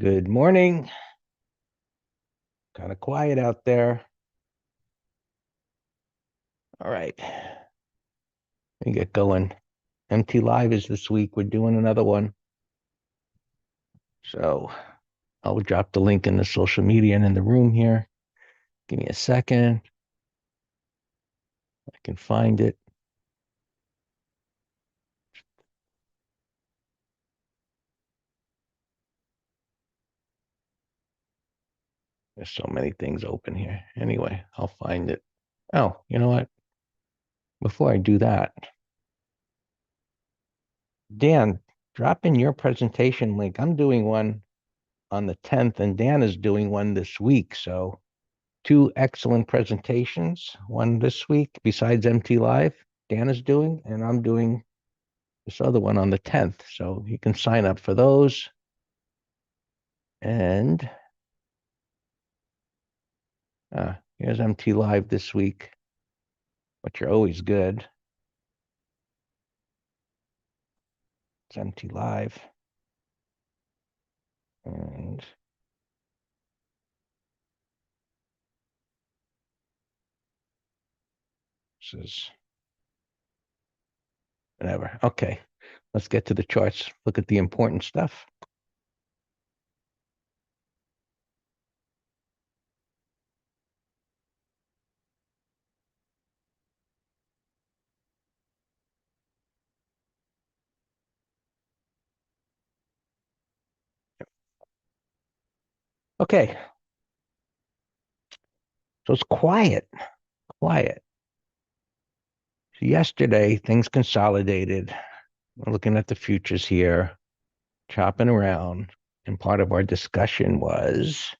Good morning. Kind of quiet out there. All right. Let me get going. MT Live is this week. We're doing another one. So I'll drop the link in the social media and in the room here. Give me a second. I can find it. There's so many things open here. Anyway, I'll find it. Oh, you know what? Before I do that, Dan, drop in your presentation link. I'm doing one on the 10th, and Dan is doing one this week. So two excellent presentations. One this week, besides MT Live, Dan is doing, and I'm doing this other one on the 10th. So you can sign up for those. And here's MT Live this week, which are always good. It's MT Live. And this is whatever. Okay, let's get to the charts. Look at the important stuff. Okay, so it's quiet. So yesterday, things consolidated. We're looking at the futures here, chopping around. And part of our discussion was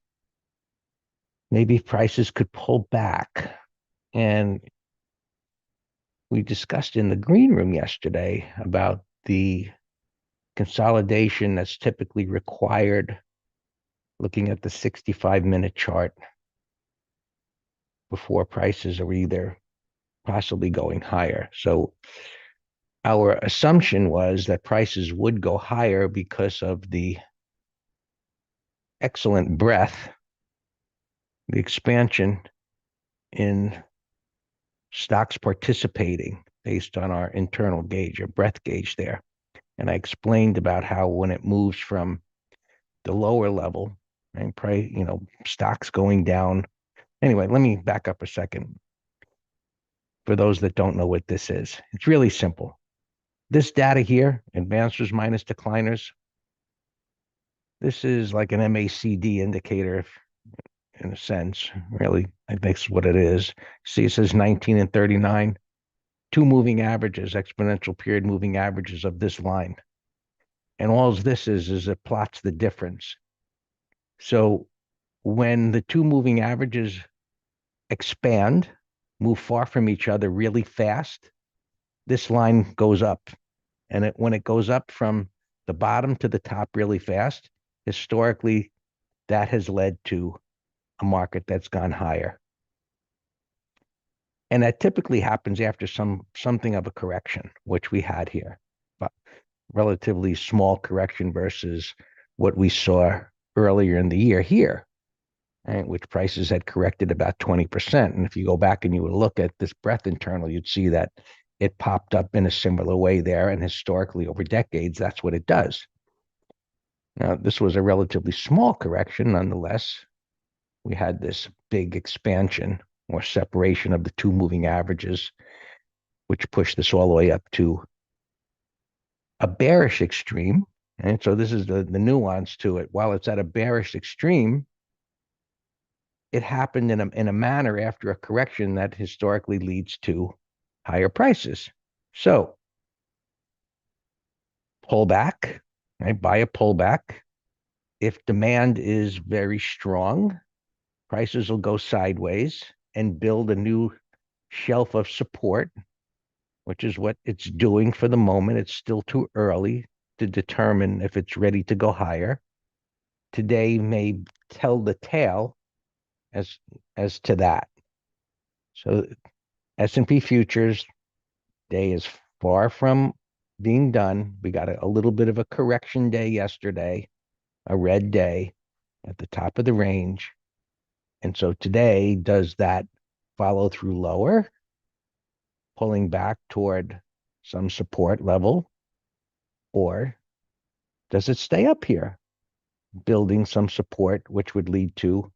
maybe prices could pull back. And we discussed in the green room yesterday about the consolidation that's typically required looking at the 65-minute chart before prices are either possibly going higher. So our assumption was that prices would go higher because of the excellent breadth, the expansion in stocks participating based on our internal gauge, or breadth gauge there. And I explained about how when it moves from the lower level, right, price, stocks going down. Anyway, let me back up a second. For those that don't know what this is, it's really simple. This data here, advancers minus decliners, this is like an MACD indicator in a sense, really. I think that's what it is. See, it says 19 and 39, two moving averages, exponential period moving averages of this line. And all this is it plots the difference. So when the two moving averages expand, move far from each other really fast, this line goes up. And when it goes up from the bottom to the top really fast, historically, that has led to a market that's gone higher. And that typically happens after something of a correction, which we had here, but relatively small correction versus what we saw earlier in the year here, right, which prices had corrected about 20%. And if you go back and you would look at this breadth internal, you'd see that it popped up in a similar way there. And historically, over decades, that's what it does. Now, this was a relatively small correction. Nonetheless, we had this big expansion or separation of the two moving averages, which pushed this all the way up to a bearish extreme. And so this is the nuance to it. While it's at a bearish extreme, it happened in a manner after a correction that historically leads to higher prices. So pullback, right? Buy a pullback. If demand is very strong, prices will go sideways and build a new shelf of support, which is what it's doing for the moment. It's still too early to determine if it's ready to go higher. Today may tell the tale as to that. So S&P futures day is far from being done. We got a little bit of a correction day yesterday. a red day at the top of the range. And so today, does that follow through lower, pulling back toward some support level, or does it stay up here, building some support, which would lead to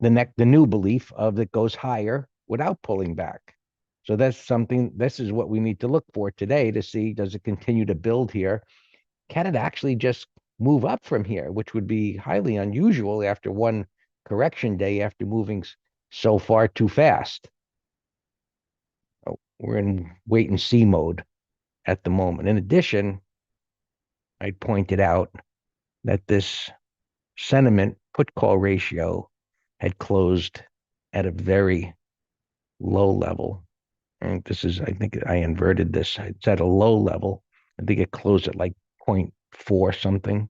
the new belief of it goes higher without pulling back? So that's something, this is what we need to look for today to see, does it continue to build here? Can it actually just move up from here, which would be highly unusual after one correction day after moving so far too fast? Oh, we're in wait and see mode at the moment. In addition, I pointed out that this sentiment put call ratio had closed at a very low level. And this is, I think I inverted this. It's at a low level. I think it closed at like zero point 0.4 something.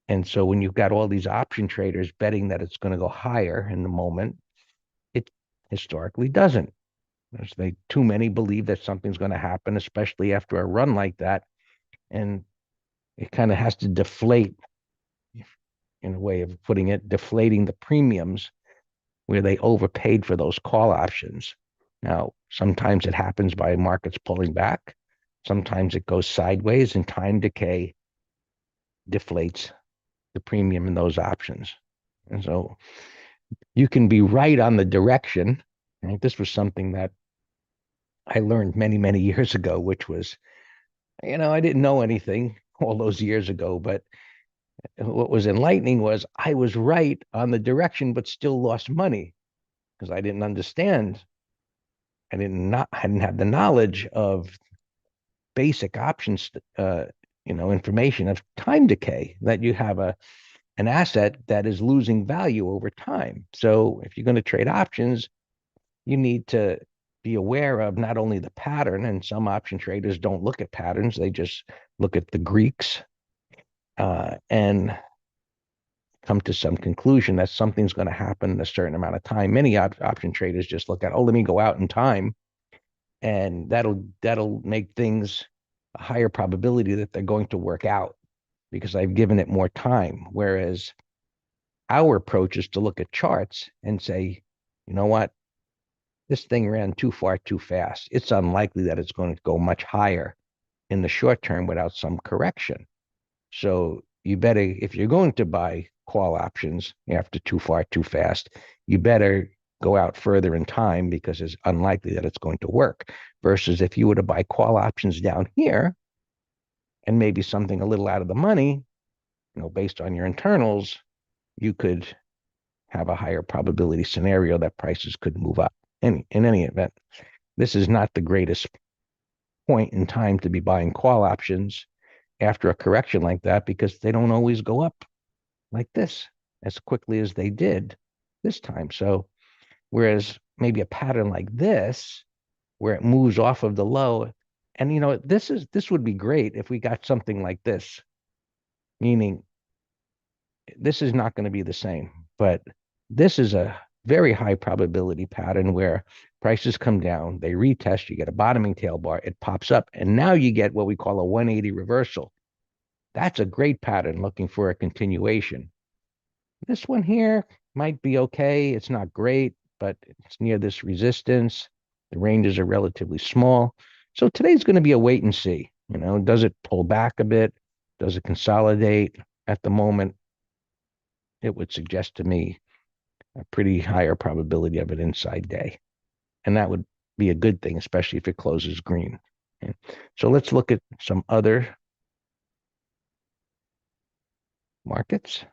And so when you've got all these option traders betting that it's going to go higher in the moment, it historically doesn't. There's too many believe that something's going to happen, especially after a run like that. And it kind of has to deflate, in a way of putting it, deflating the premiums where they overpaid for those call options. Now, sometimes it happens by markets pulling back. Sometimes it goes sideways and time decay deflates the premium in those options. And so you can be right on the direction. Right? This was something that I learned many, many years ago, which was, I didn't know anything all those years ago, but what was enlightening was I was right on the direction, but still lost money because I didn't understand. I didn't have the knowledge of basic options, information of time decay, that you have an asset that is losing value over time. So if you're going to trade options, you need to be aware of not only the pattern, and some option traders don't look at patterns, they just look at the Greeks and come to some conclusion that something's going to happen in a certain amount of time. Many option traders just look at, oh, let me go out in time, and that'll make things a higher probability that they're going to work out because I've given it more time. Whereas our approach is to look at charts and say, you know what, this thing ran too far too fast. It's unlikely that it's going to go much higher in the short term without some correction. So you better, if you're going to buy call options after too far too fast, you better go out further in time because it's unlikely that it's going to work. Versus if you were to buy call options down here and maybe something a little out of the money, based on your internals, you could have a higher probability scenario that prices could move up. In any event, this is not the greatest point in time to be buying call options after a correction like that, because they don't always go up like this as quickly as they did this time. So whereas maybe a pattern like this, where it moves off of the low, and this would be great if we got something like this, meaning this is not going to be the same, but this is a very high probability pattern where prices come down, they retest, you get a bottoming tail bar, it pops up, and now you get what we call a 180 reversal. That's a great pattern looking for a continuation. This one here might be okay. It's not great, but it's near this resistance. The ranges are relatively small. So today's going to be a wait and see. Does it pull back a bit? Does it consolidate? At the moment, it would suggest to me a pretty higher probability of an inside day. And that would be a good thing, especially if it closes green. Okay. So let's look at some other markets.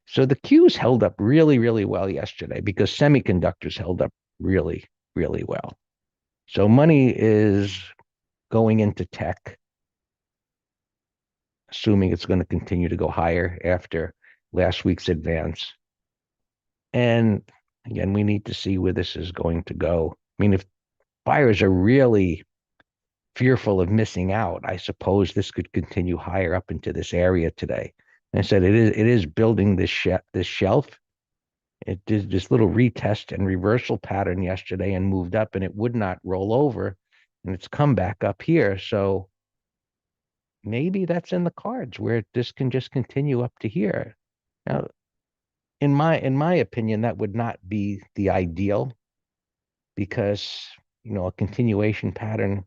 So the Qs held up really, really well yesterday because semiconductors held up really, really well. So money is going into tech, assuming it's going to continue to go higher after last week's advance. And again, we need to see where this is going to go. I mean, if buyers are really fearful of missing out, I suppose this could continue higher up into this area today. And I said it is building this shelf. It did this little retest and reversal pattern yesterday and moved up, and it would not roll over, and it's come back up here. So, maybe that's in the cards where this can just continue up to here. Now, in my opinion, that would not be the ideal because a continuation pattern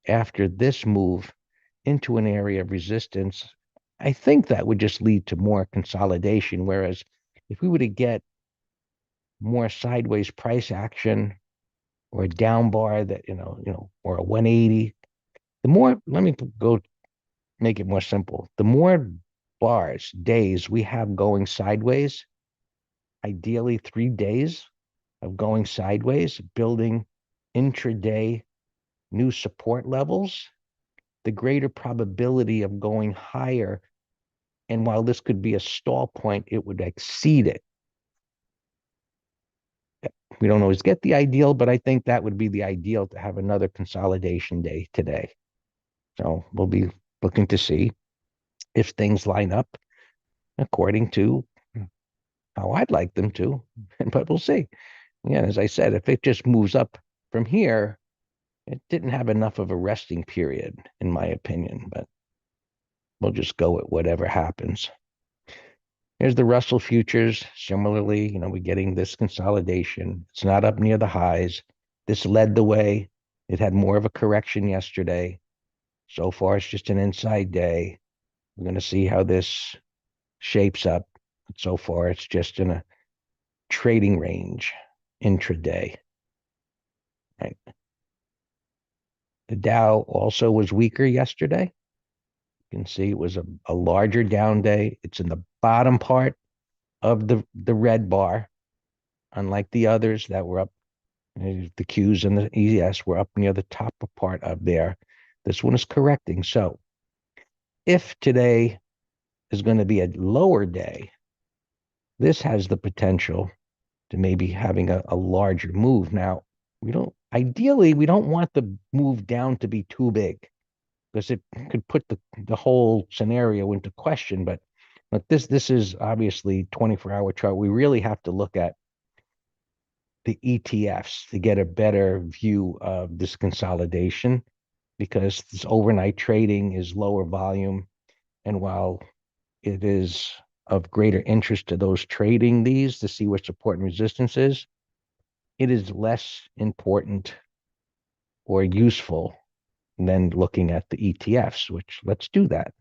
after this move into an area of resistance, I think that would just lead to more consolidation. Whereas if we were to get more sideways price action or a down bar that, or a 180, the more, let me go make it more simple. The more bars, days we have going sideways, ideally 3 days of going sideways, building intraday new support levels, the greater probability of going higher. And while this could be a stall point, it would exceed it. We don't always get the ideal, but I think that would be the ideal to have another consolidation day today. So we'll be looking to see if things line up according to how I'd like them to, but we'll see. Yeah, as I said, if it just moves up from here, it didn't have enough of a resting period, in my opinion, but we'll just go with whatever happens. Here's the Russell futures. Similarly, we're getting this consolidation. It's not up near the highs. This led the way. It had more of a correction yesterday. So far, it's just an inside day. We're going to see how this shapes up. So far, it's just in a trading range intraday. Right. The Dow also was weaker yesterday. You can see it was a larger down day. It's in the bottom part of the red bar, unlike the others that were up. The Qs and the ES were up near the top part of there. This one is correcting. So if today is going to be a lower day, this has the potential to maybe having a larger move. Now, ideally, we don't want the move down to be too big because it could put the whole scenario into question. But this is obviously 24-hour chart. We really have to look at the ETFs to get a better view of this consolidation because this overnight trading is lower volume. And while it is of greater interest to those trading these to see what support and resistance is, it is less important or useful than looking at the ETFs, which let's do that.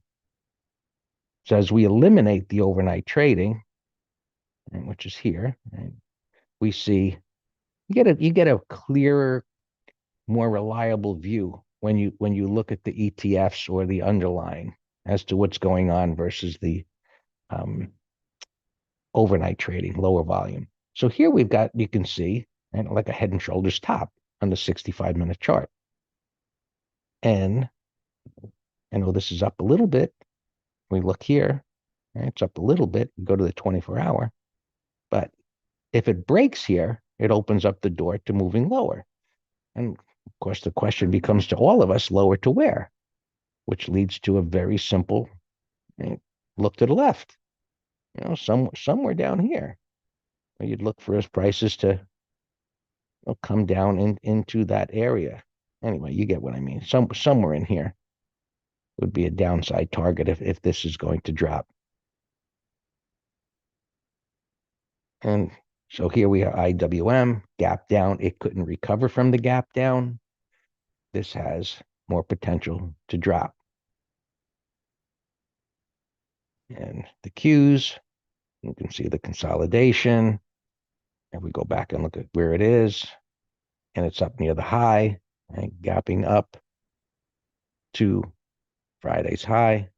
So as we eliminate the overnight trading, which is here, we see you get a clearer, more reliable view when you look at the ETFs or the underlying as to what's going on versus the overnight trading, lower volume. So here you can see like a head and shoulders top on the 65-minute chart. And I know this is up a little bit. We look here, it's up a little bit. We go to the 24-hour. But if it breaks here, it opens up the door to moving lower. And of course, the question becomes to all of us, lower to where? Which leads to a very simple look to the left. Somewhere down here. You'd look for his prices to come down into that area. Anyway, you get what I mean. Somewhere in here would be a downside target if this is going to drop. And so here we are, IWM, gap down. It couldn't recover from the gap down. This has more potential to drop. And the Qs, you can see the consolidation. If we go back and look at where it is, and it's up near the high, right, gapping up to Friday's high.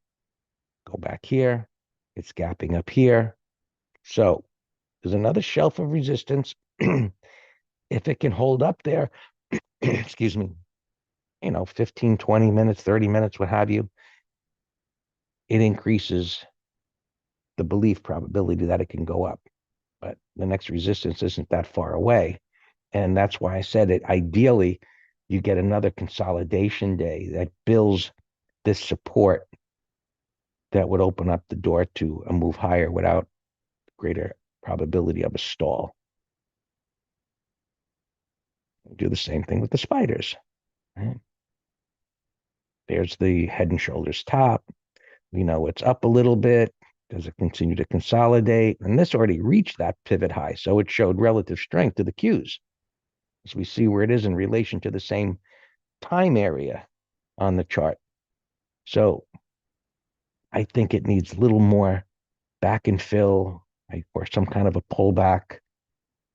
Go back here. It's gapping up here. So there's another shelf of resistance. If it can hold up there, excuse me, 15, 20 minutes, 30 minutes, what have you, it increases the belief probability that it can go up. But the next resistance isn't that far away. And that's why I said it. Ideally, you get another consolidation day that builds this support that would open up the door to a move higher without greater probability of a stall. Do the same thing with the spiders. Right? There's the Head and Shoulders top. We know it's up a little bit. Does it continue to consolidate? And this already reached that pivot high. So it showed relative strength to the Qs. As we see where it is in relation to the same time area on the chart. So I think it needs a little more back and fill, right, or some kind of a pullback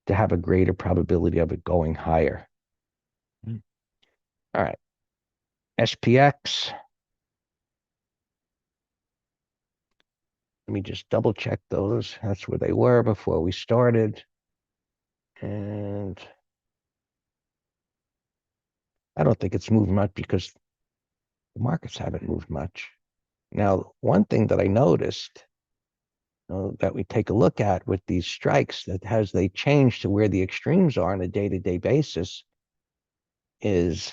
to have a greater probability of it going higher. All right. SPX. Let me just double check those. That's where they were before we started. And I don't think it's moved much because the markets haven't moved much. Now, one thing that I noticed that we take a look at with these strikes that as they change to where the extremes are on a day-to-day basis is,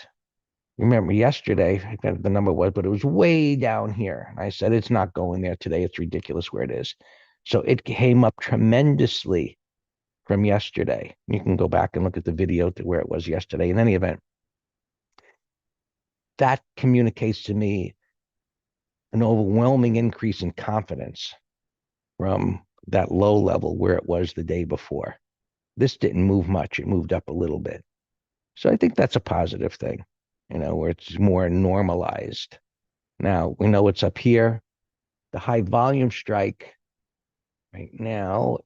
remember yesterday, I forget the number was, but it was way down here. I said, it's not going there today. It's ridiculous where it is. So it came up tremendously from yesterday. You can go back and look at the video to where it was yesterday. In any event, that communicates to me an overwhelming increase in confidence from that low level where it was the day before. This didn't move much. It moved up a little bit. So I think that's a positive thing, where it's more normalized. Now, we know it's up here. The high volume strike right now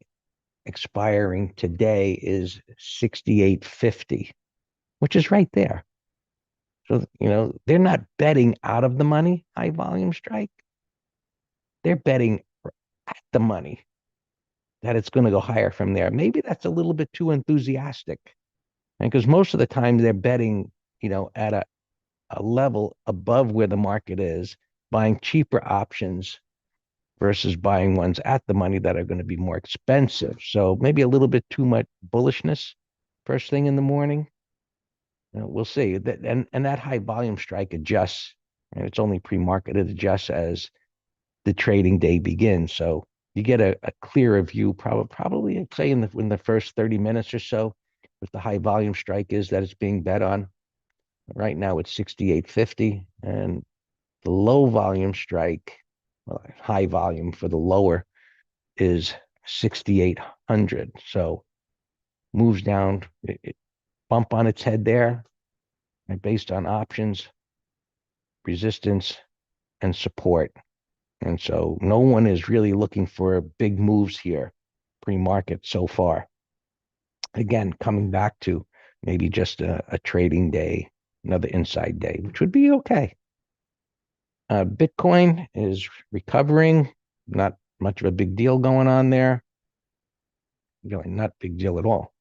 expiring today is 68.50, which is right there. So, they're not betting out of the money, high volume strike. They're betting at the money that it's going to go higher from there. Maybe that's a little bit too enthusiastic. Because most of the time they're betting, at a level above where the market is, buying cheaper options versus buying ones at the money that are going to be more expensive. So maybe a little bit too much bullishness first thing in the morning. We'll see. And that high volume strike adjusts, and it's only pre-market. It adjusts as the trading day begins. So you get a clearer view, probably I'd say in the first 30 minutes or so, if the high volume strike is that it's being bet on. Right now it's 68.50, and the low volume strike, well, high volume for the lower, is 6,800. So moves down, it bump on its head there, and based on options, resistance, and support. And so no one is really looking for big moves here pre-market so far. Again, coming back to maybe just a trading day, another inside day, which would be okay. Bitcoin is recovering, not much of a big deal going on there. Really, not big deal at all.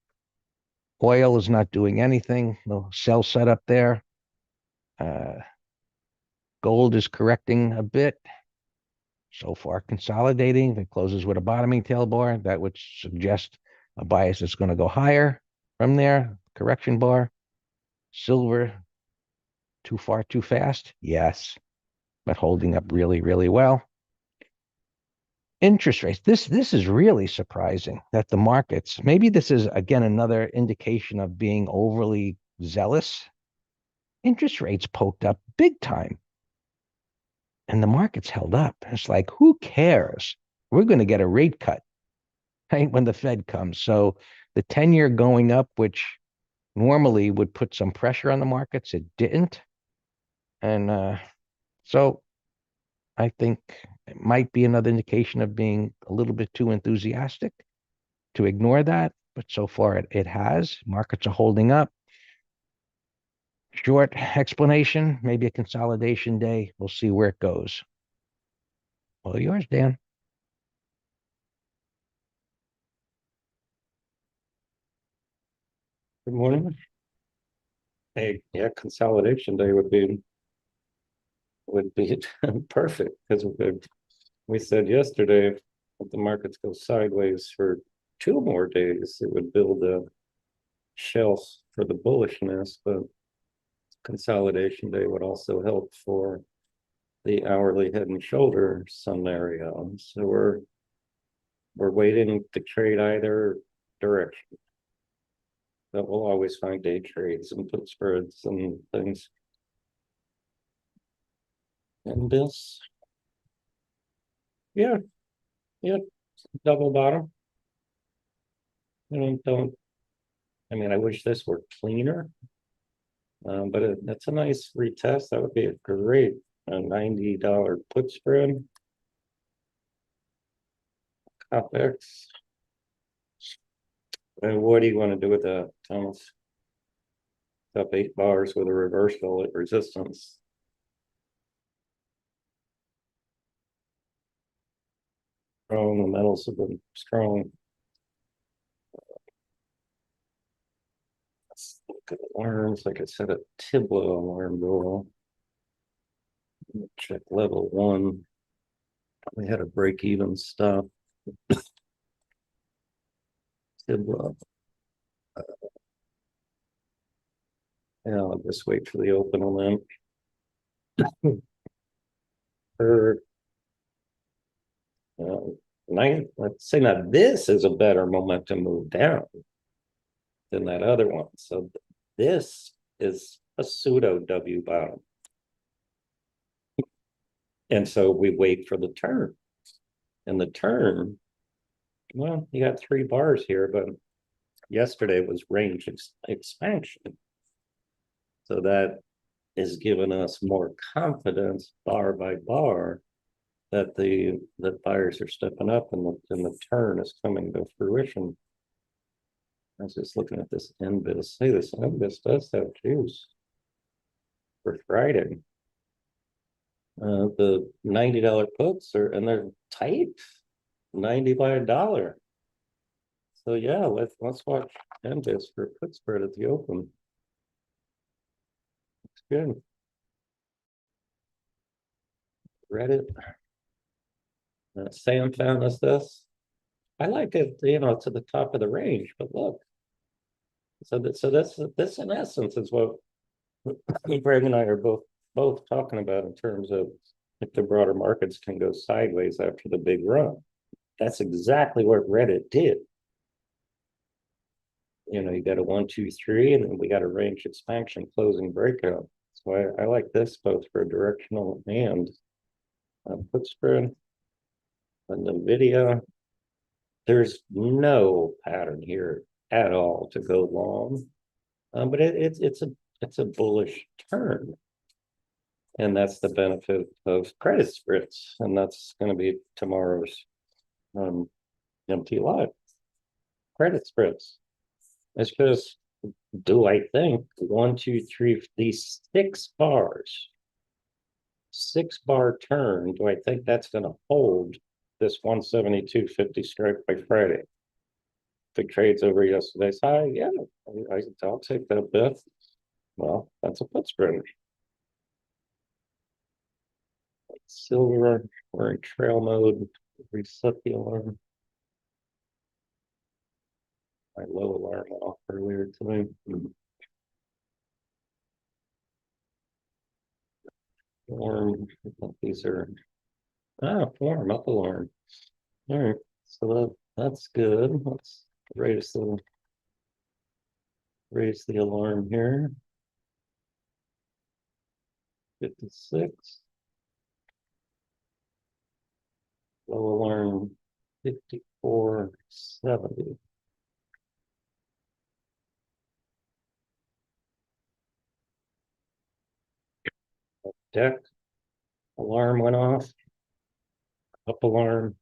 Oil is not doing anything. No sell set up there. Gold is correcting a bit. So far, consolidating. If it closes with a bottoming tail bar, that would suggest a bias that's going to go higher from there. Correction bar. Silver, too far, too fast? Yes, but holding up really, really well. Interest rates. This is really surprising that the markets, maybe this is again another indication of being overly zealous. Interest rates poked up big time and the markets held up. It's like, who cares? We're going to get a rate cut, right, when the Fed comes. So the 10-year going up, which normally would put some pressure on the markets, it didn't. And so I think it might be another indication of being a little bit too enthusiastic to ignore that. But so far it has. Markets are holding up. Short explanation, maybe a consolidation day. We'll see where it goes. All yours, Dan. Good morning. Hey, yeah, consolidation day would be perfect because we said yesterday if the markets go sideways for 2 more days, it would build a shelf for the bullishness, but consolidation day would also help for the hourly head and shoulder scenario. So we're waiting to trade either direction. But we'll always find day trades and put spreads and things. And this, yeah, yeah, double bottom. Don't, I mean, I wish this were cleaner. But that's a nice retest. That would be a great $90 put spread. Capex. And what do you want to do with that, Thomas? Up 8 bars with a reversal at resistance. Strong, the metals have been strong. Let's look at alarms. Like I said, a Tiblo alarm go off. Check level 1. We had a break even stop. Tiblo. Yeah, I'll just wait for the open on them. For let's say now this is a better momentum move down than that other one. So this is a pseudo W bottom. And so we wait for the turn. And the turn, well, you got 3 bars here, but yesterday was range expansion. So that is giving us more confidence bar by bar that the buyers are stepping up and the turn is coming to fruition. I was just looking at this NBIS. Hey, this NBIS does have juice for Friday. The $90 puts are, and they're tight, 90 by $1. So yeah, let's watch NBIS for a put spread at the open. It's good. Reddit. Sam found us this. I like it, to the top of the range, but look. So this in essence is what Greg and I are both talking about in terms of if the broader markets can go sideways after the big run. That's exactly what Reddit did. You got a 1, 2, 3, and then we got a range expansion closing breakout. So I like this both for a directional and put spread. And NVIDIA, there's no pattern here at all to go long, but it's a bullish turn. And that's the benefit of credit spreads. And that's going to be tomorrow's MT Live. Credit spreads. It's just, do I think 1, 2, 3, these 6 bars, 6-bar turn, do I think that's going to hold this 172.50 strike by Friday? Big trades over yesterday's high. Yeah, I'll take that bet. Well, that's a put spread. Silver, we're in trail mode. Reset the alarm. My low alarm off earlier today. Alarm. These are form up alarm. All right, so that's good. Let's raise the alarm here. 56. Low alarm 54.70. Deck alarm went off. Up alarm.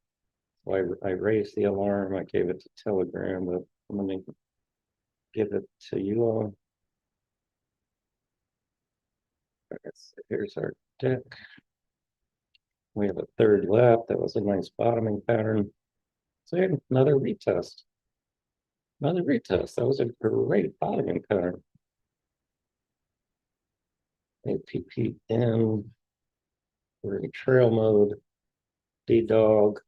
So I raised the alarm. I gave it to Telegram, but I'm gonna give it to you all. Here's our deck. We have a third left. That was a nice bottoming pattern. So another retest. Another retest. That was a great bottoming pattern. APPN. We're in trail mode. D-Dog.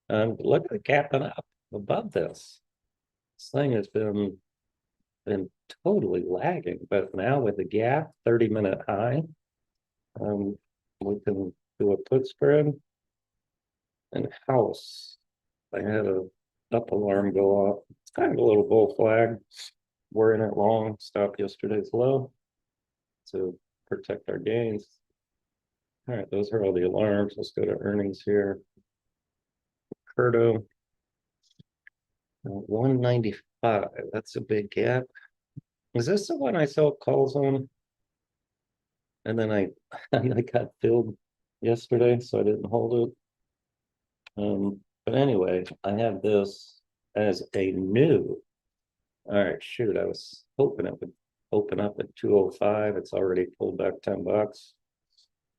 Look at the gapping up above this. This thing has been totally lagging, but now with the gap, 30-minute high, we can do a put spread. And house, I had a up alarm go off. It's kind of a little bull flag. We're in it long, stopped yesterday's low to protect our gains. All right, those are all the alarms. Let's go to earnings here. Curto, 195. That's a big gap. Is this the one I saw calls on? And then I I got filled yesterday, so I didn't hold it. But anyway, I have this as a new. All right, shoot, I was hoping it would open up at 205. It's already pulled back $10.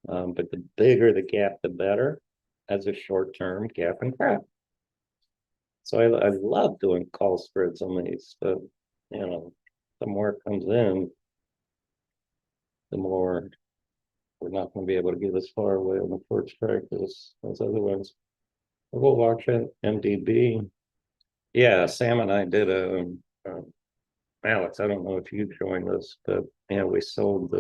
But the bigger the gap, the better as a short-term gap and crap. So I love doing call spreads on these, but the more it comes in, the more we're not going to be able to get as far away on the short strike as other ones. We'll watch it. MDB. Yeah, Sam and I did Alex, I don't know if you joined this, but yeah, we sold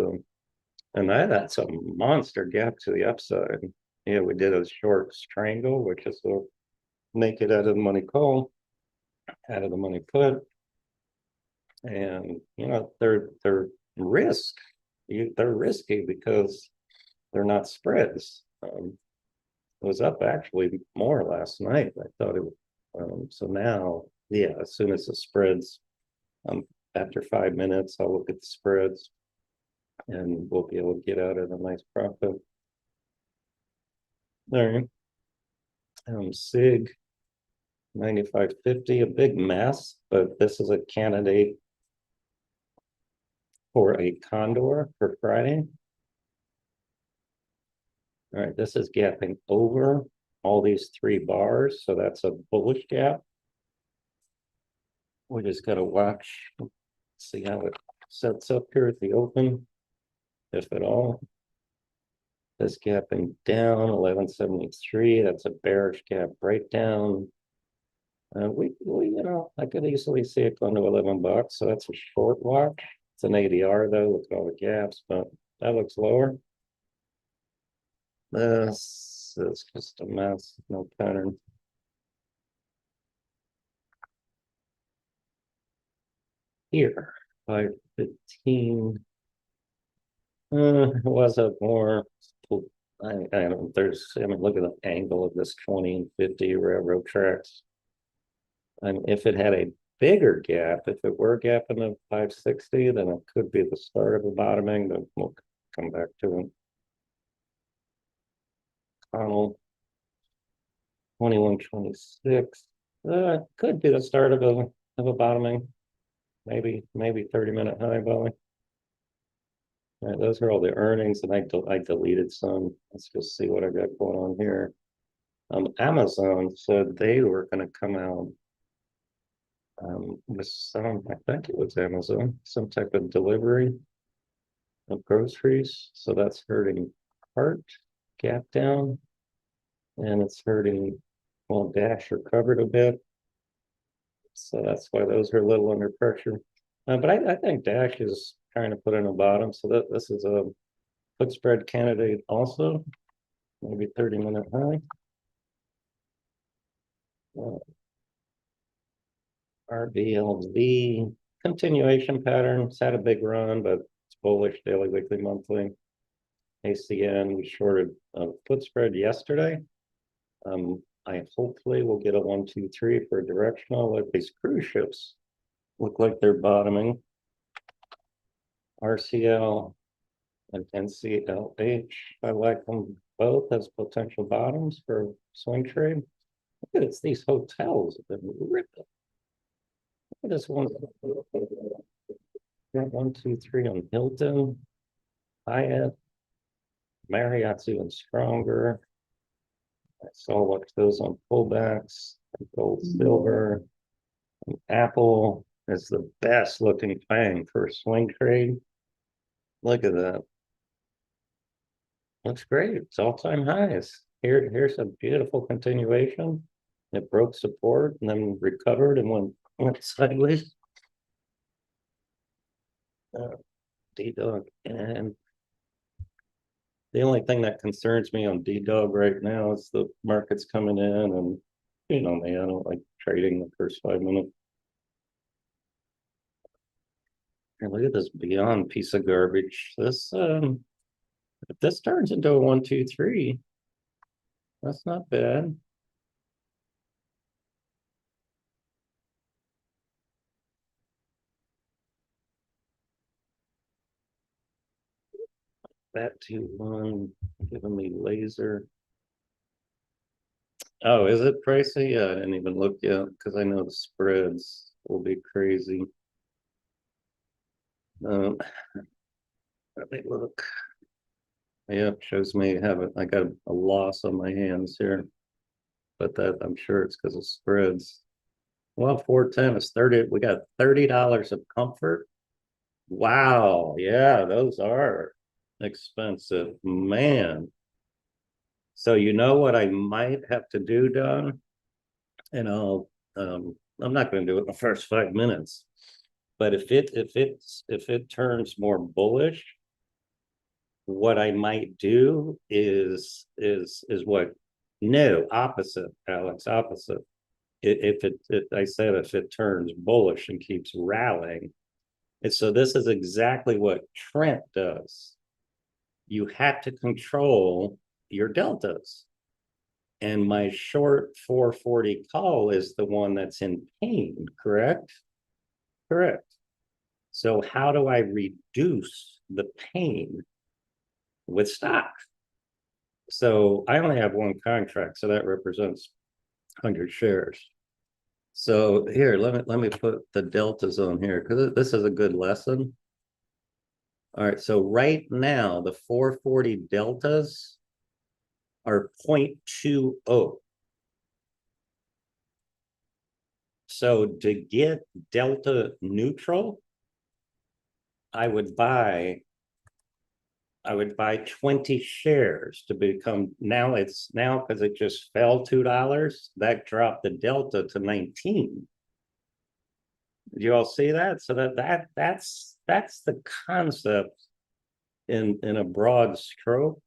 and that's a monster gap to the upside. Yeah, we did a short strangle, which is a make it out of the money call, out of the money put. And they're risk. They're risky because they're not spreads. It was up actually more last night. I thought it so now, yeah, as soon as the spreads, after 5 minutes, I'll look at the spreads and we'll be able to get out at a nice profit. All right. SIG 95.50, a big mess, but this is a candidate for a condor for Friday. All right, this is gapping over all these three bars, so that's a bullish gap. We just got to watch, see how it sets up here at the open, if at all. This gapping down 1173. That's a bearish gap breakdown. I could easily see it going to $11, so that's a short watch. It's an ADR though, with all the gaps, but that looks lower. This is just a mess, no pattern. Here, 515. It was up more. I don't, look at the angle of this 20 and 50 railroad tracks. And if it had a bigger gap, if it were gapping of 560, then it could be the start of a bottoming, but we'll come back to it. Connell, 2126. Could be the start of a bottoming. Maybe 30-minute high volume. All right, those are all the earnings, and I deleted some. Let's just see what I got going on here. Amazon said they were going to come out with some, I think it was Amazon, some type of delivery of groceries. So that's hurting cart, gap down, and it's hurting, well, Dash recovered a bit. So that's why those are a little under pressure. But I think Dash is trying to put in a bottom. So this is a put spread candidate also, maybe 30-minute high. RBLV continuation pattern. It's had a big run, but it's bullish daily, weekly, monthly. ACN, we shorted a put spread yesterday. I hopefully will get a 1, 2, 3 for a directional. Like these cruise ships look like they're bottoming. RCL and NCLH, I like them both as potential bottoms for swing trade. Look at it's these hotels that rip it. Look at this one. Got 1, 2, 3 on Hilton, Hyatt, Marriott's even stronger. I saw what those on pullbacks, gold, silver. Apple is the best looking thing for a swing trade. Look at that. Looks great. It's all-time highs. Here's a beautiful continuation. It broke support and then recovered and went sideways. D-Dog. And the only thing that concerns me on D-Dog right now is the market's coming in, and me, I don't like trading the first 5 minutes. And look at this Beyond piece of garbage. This If this turns into a 1, 2, 3, that's not bad. That 2, 1, giving me laser. Oh, is it pricey? Yeah, I didn't even look yet because I know the spreads will be crazy. Let me look. Yeah, shows me I got a loss on my hands here, but that I'm sure it's because of spreads. Well, 410 is 30. We got $30 of comfort. Wow, yeah, those are expensive, man. So you know what I might have to do, Don? And I'm not going to do it in the first 5 minutes. But if it turns more bullish, what I might do is what? No, opposite, Alex, opposite. I said if it turns bullish and keeps rallying, and so this is exactly what Trent does. You have to control your deltas. And my short 440 call is the one that's in pain, correct? Correct. So how do I reduce the pain with stock? So I only have one contract, so that represents 100 shares. So here, let me put the deltas on here because this is a good lesson. All right, so right now the 440 deltas are 0.20. So to get delta neutral, I would buy 20 shares to become now because it just fell $2, that dropped the delta to 19. Did you all see that? So that's the concept in a broad stroke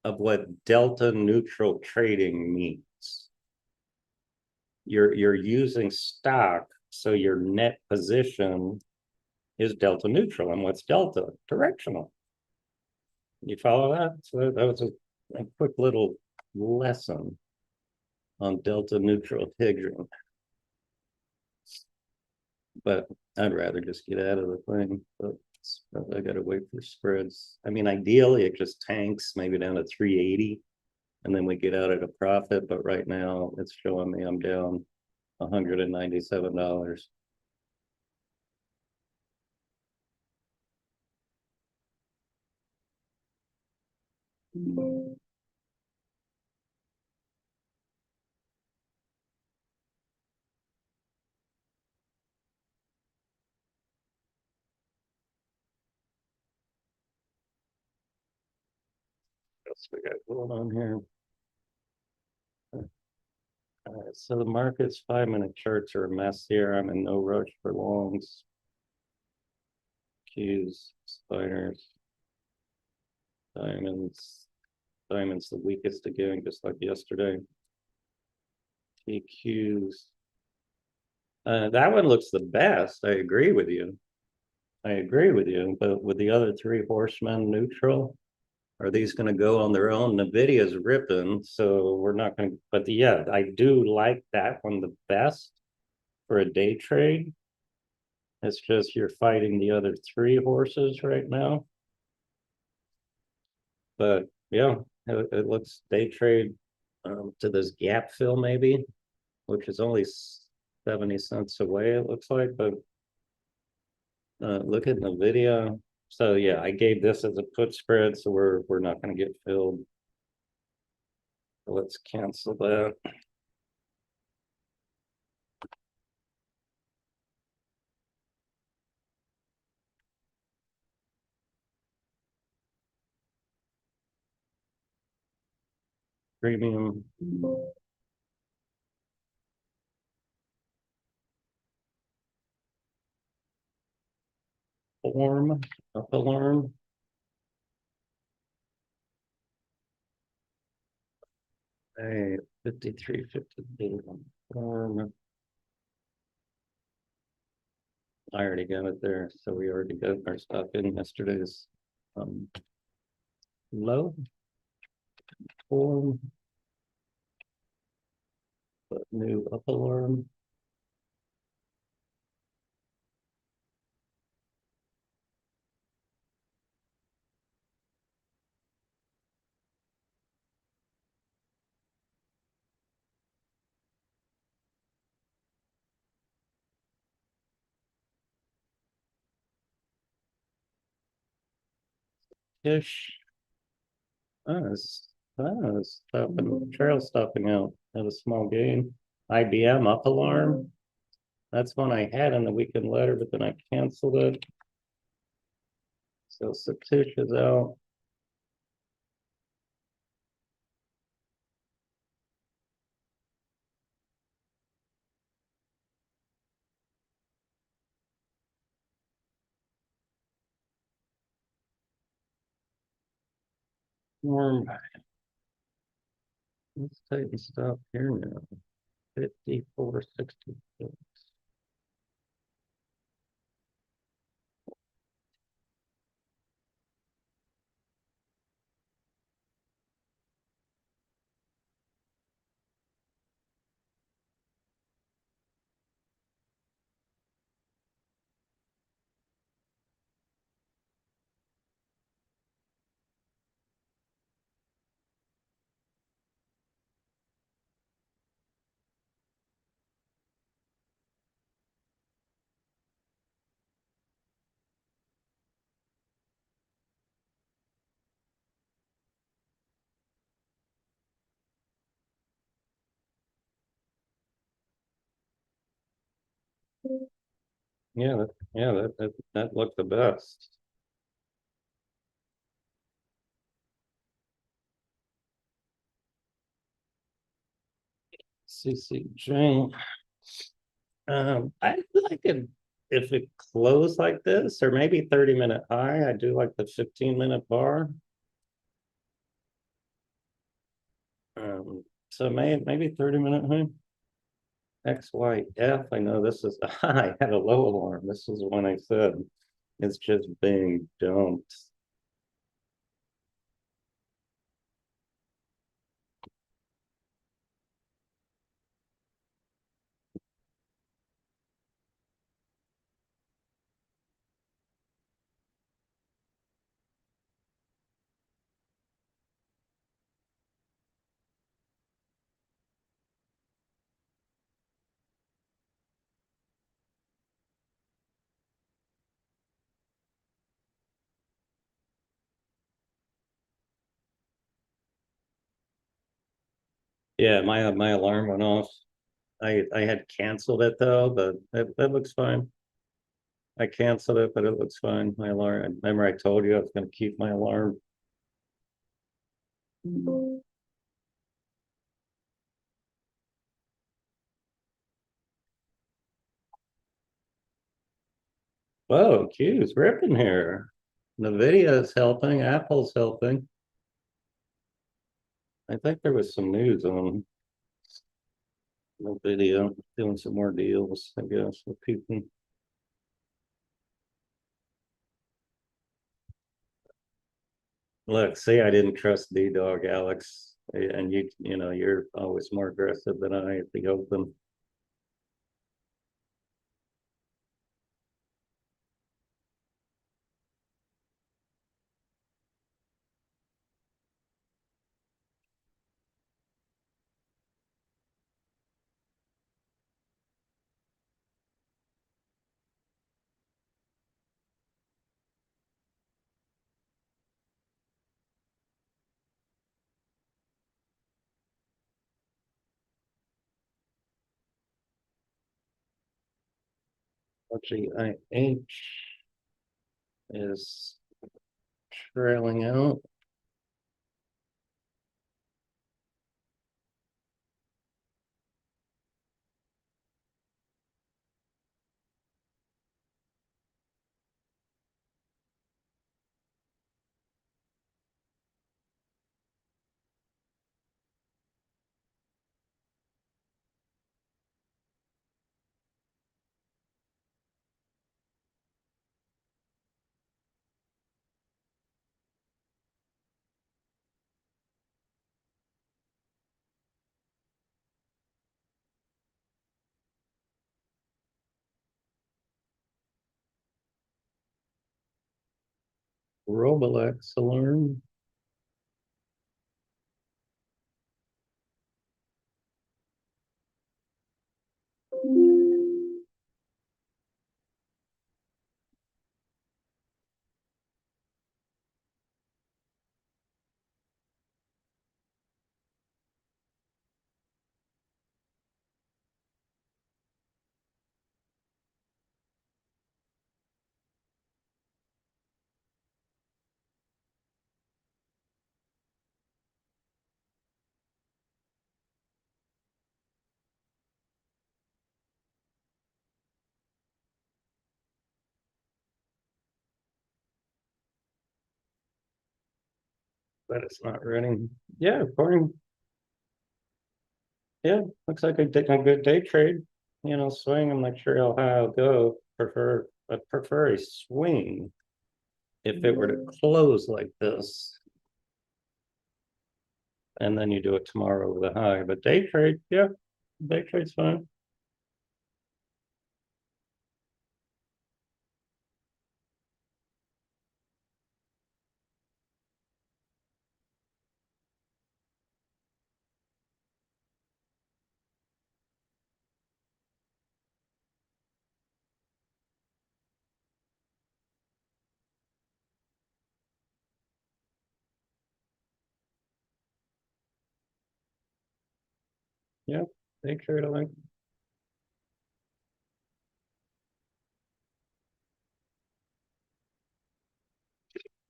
of what delta neutral trading means. You're using stock so your net position is delta neutral. And what's delta? Directional. You follow that? So that was a quick little lesson on delta neutral hedging. But I'd rather just get out of the thing. But I got to wait for spreads. I mean, ideally, it just tanks maybe down to 380, and then we get out at a profit. But right now, it's showing me I'm down $197. What's we got going on here? So the market's 5-minute charts are a mess here. I'm in no rush for longs. Qs, spiders, diamonds. Diamonds the weakest again, just like yesterday. TQs. That one looks the best. I agree with you. I agree with you. But with the other three horsemen neutral, are these going to go on their own? Nvidia's ripping, so we're not going to. But yeah, I do like that one the best for a day trade. It's just you're fighting the other three horses right now. But yeah, it looks day trade to this gap fill maybe, which is only 70 cents away, it looks like. But look at NVIDIA. So yeah, I gave this as a put spread, so we're not going to get filled. So let's cancel that. Premium. Form, up alarm. Hey, 53.50 form. I already got it there, so we already got our stuff in yesterday's low form, but new up alarm. Ish. Trail stopping out at a small gain. IBM up alarm. That's one I had in the weekend letter, but then I canceled it. So Satish is out. Warm. Let's tighten stuff here now. 54.66. Yeah, that looked the best. CCJ. I like it if it closed like this, or maybe 30-minute high. I do like the 15-minute bar. So maybe 30-minute high. XYF. I know this is I had a low alarm. This is the one I said. It's just being dumped. Yeah, my alarm went off. I had canceled it though, but that looks fine. I canceled it, but it looks fine. My alarm. Remember, I told you I was going to keep my alarm. Whoa, Q's ripping here. NVIDIA's helping. Apple's helping. I think there was some news on NVIDIA doing some more deals. I guess with people. Look, see, I didn't trust D Dog, Alex, and you're always more aggressive than I at the open. Actually, IH is trailing out. Roblox alarm. But it's not running. Yeah, according. Yeah, looks like a good day trade. You know, swing. I'm not sure how high I'll go. I prefer a swing if it were to close like this. And then you do it tomorrow with a high. But day trade, yeah, day trade's fine. Yeah, day trade, I like.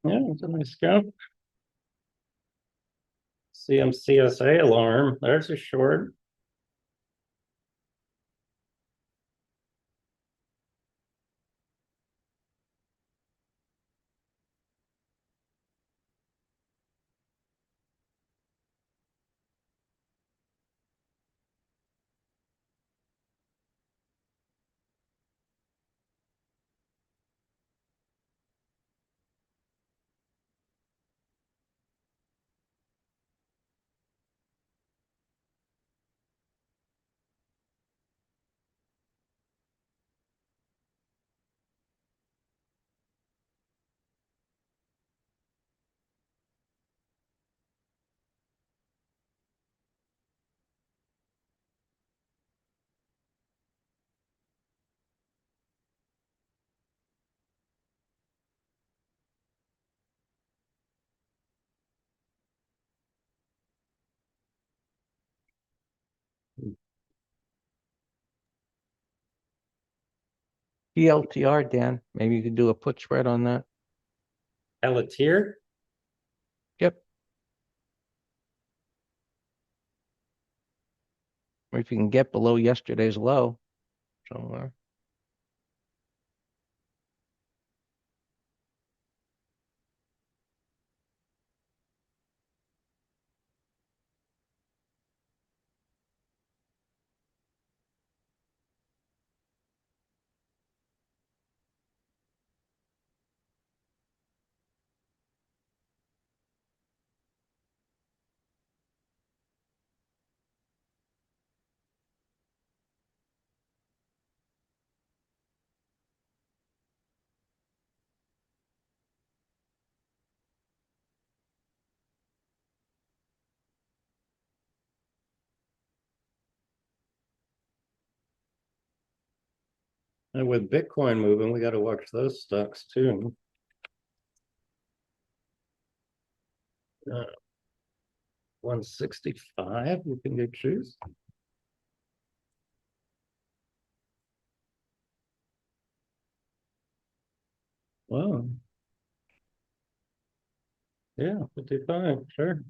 Yeah, it's a nice scalp. CMCSA alarm. There's a short. PLTR, Dan. Maybe you could do a put spread on that. Pelletier. Yep. Or if you can get below yesterday's low somewhere. And with Bitcoin moving, we got to watch those stocks too. 165, you can get shoes. Wow. Yeah, 55, sure.